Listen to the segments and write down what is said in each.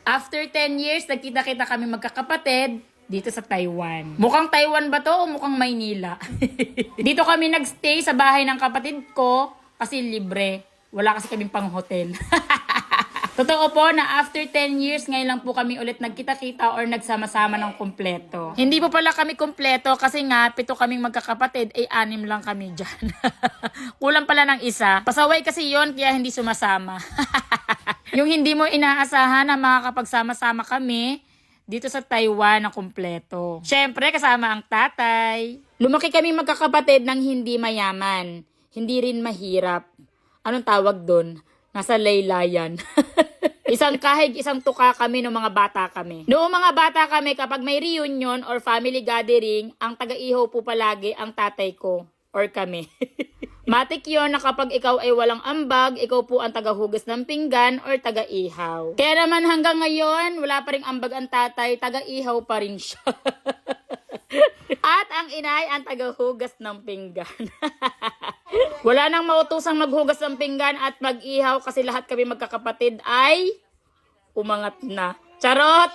After 10 years, nagkita-kita kami magkakapatid dito sa Taiwan. Mukhang Taiwan ba to o mukhang Maynila? Dito kami nagstay sa bahay ng kapatid ko kasi libre. Wala kasi kaming pang hotel. Totoo po na after 10 years, ngayon lang po kami ulit nagkita-kita or nagsama-sama ng kumpleto. Hindi po pala kami kumpleto kasi nga 7 kaming magkakapatid, 6 lang kami dyan. Kulang pala ng isa. Pasaway kasi yon kaya hindi sumasama. Yung hindi mo inaasahan na makakapagsama-sama kami dito sa Taiwan na kumpleto. Siyempre, kasama ang tatay. Lumaki kami magkakapatid ng hindi mayaman. Hindi rin mahirap. Anong tawag doon? Nasa laylayan. Isang kahig, isang tuka kami noong mga bata kami. Noong mga bata kami, kapag may reunion or family gathering, ang taga-ihaw po palagi ang tatay ko or kami. Matik yun na kapag ikaw ay walang ambag, ikaw po ang tagahugas ng pinggan or taga-ihaw. Kaya naman hanggang ngayon, wala pa ring ambag ang tatay, taga-ihaw pa rin siya. At ang inay ang tagahugas ng pinggan. Wala nang mautusang maghugas ng pinggan at mag-ihaw kasi lahat kami magkakapatid ay umangat na. Charot!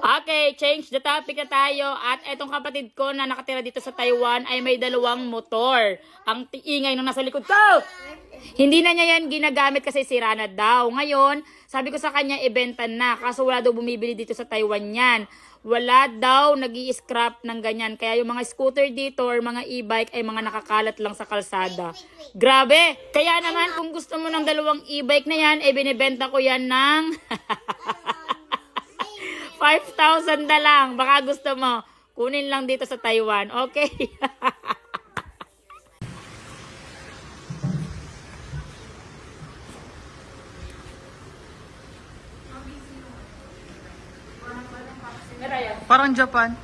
Okay, change the topic na tayo. At etong kapatid ko na nakatira dito sa Taiwan ay may 2 motor. Ang ingay nung nasa likod ko. Hindi na niya yan ginagamit kasi sira na daw. Ngayon, sabi ko sa kanya, ibenta na. Kaso wala daw bumibili dito sa Taiwan yan. Wala daw nag-i-scrap ng ganyan. Kaya yung mga scooter dito or mga e-bike ay mga nakakalat lang sa kalsada. Grabe! Kaya naman kung gusto mo ng 2 e-bike na yan, eh binibenta ko yan ng 5,000 na lang. Baka gusto mo. Kunin lang dito sa Taiwan. Okay? Parang Japan.